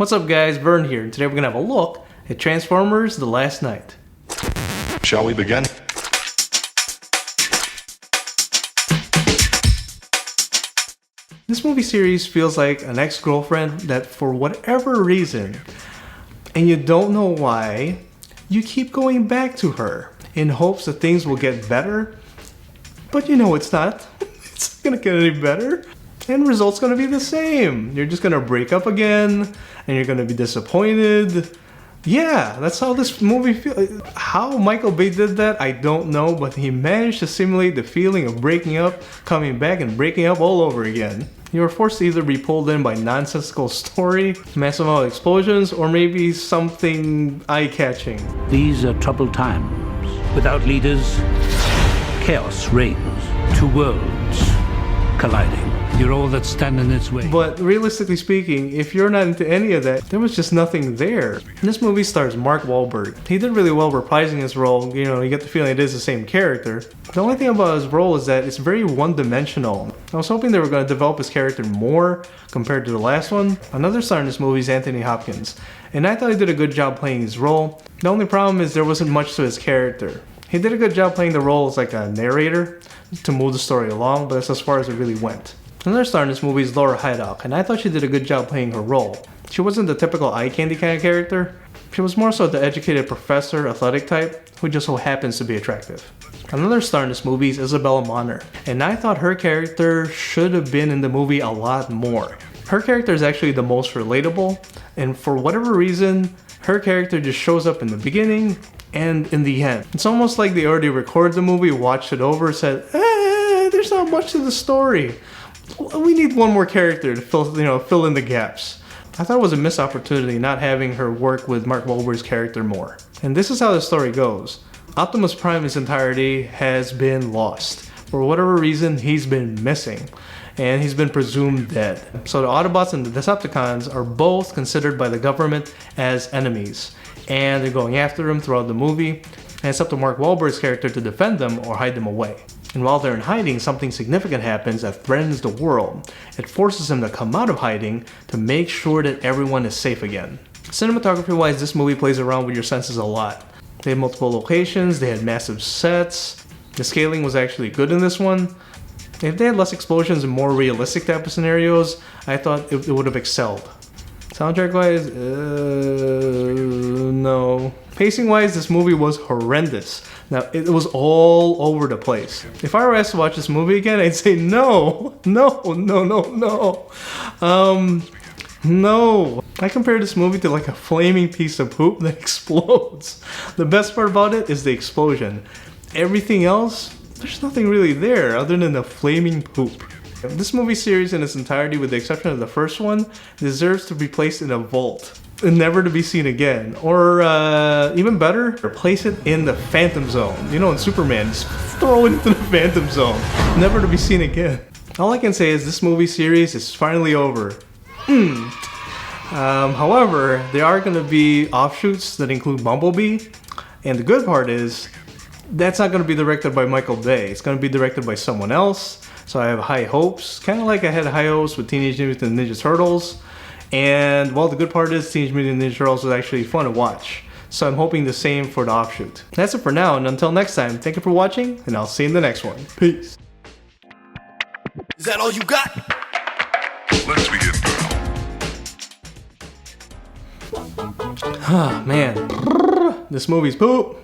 What's up guys, Vern here, and today we're gonna have a look at Transformers: The Last Knight. Shall we begin? This movie series feels like an ex-girlfriend that for whatever reason, and you don't know why, you keep going back to her in hopes that things will get better, but you know it's not. It's not gonna get any better. End result's gonna be the same. You're just gonna break up again, and you're gonna be disappointed. Yeah, that's how this movie feels. How Michael Bay did that, I don't know, but he managed to simulate the feeling of breaking up, coming back, and breaking up all over again. You were forced to either be pulled in by nonsensical story, massive amount of explosions, or maybe something eye-catching. These are troubled times. Without leaders, chaos reigns. Two worlds colliding. You're all that stand in its way. But realistically speaking, if you're not into any of that, there was just nothing there. This movie stars Mark Wahlberg. He did really well reprising his role. You know, you get the feeling it is the same character. The only thing about his role is that it's very one-dimensional. I was hoping they were going to develop his character more compared to the last one. Another star in this movie is Anthony Hopkins, and I thought he did a good job playing his role. The only problem is there wasn't much to his character. He did a good job playing the role as like a narrator to move the story along, but that's as far as it really went. Another star in this movie is Laura Hydock, and I thought she did a good job playing her role. She wasn't the typical eye candy kind of character. She was more so the educated professor, athletic type, who just so happens to be attractive. Another star in this movie is Isabella Moner, and I thought her character should have been in the movie a lot more. Her character is actually the most relatable, and for whatever reason, her character just shows up in the beginning and in the end. It's almost like they already recorded the movie, watched it over, said, there's not much to the story. We need one more character to fill in the gaps. I thought it was a missed opportunity not having her work with Mark Wahlberg's character more. And this is how the story goes. Optimus Prime in his entirety has been lost. For whatever reason, he's been missing. And he's been presumed dead. So the Autobots and the Decepticons are both considered by the government as enemies. And they're going after him throughout the movie. And it's up to Mark Wahlberg's character to defend them or hide them away. And while they're in hiding, something significant happens that threatens the world. It forces them to come out of hiding to make sure that everyone is safe again. Cinematography-wise, this movie plays around with your senses a lot. They had multiple locations, they had massive sets. The scaling was actually good in this one. If they had less explosions and more realistic type of scenarios, I thought it would have excelled. Soundtrack-wise, no. Pacing-wise, this movie was horrendous. Now, it was all over the place. If I were asked to watch this movie again, I'd say no. No. No. I compare this movie to like a flaming piece of poop that explodes. The best part about it is the explosion. Everything else, there's nothing really there other than the flaming poop. This movie series in its entirety, with the exception of the first one, deserves to be placed in a vault and never to be seen again. Or even better, place it in the Phantom Zone. You know, in Superman, just throw it into the Phantom Zone. Never to be seen again. All I can say is this movie series is finally over. However, there are going to be offshoots that include Bumblebee. And the good part is, that's not going to be directed by Michael Bay. It's going to be directed by someone else. So I have high hopes, kind of like I had high hopes with Teenage Mutant Ninja Turtles. And well, the good part is Teenage Mutant Ninja Turtles was actually fun to watch. So I'm hoping the same for the offshoot. That's it for now, and until next time, thank you for watching, and I'll see you in the next one. Peace. Is that all you got? Let's begin. Ah, man. This movie's poop.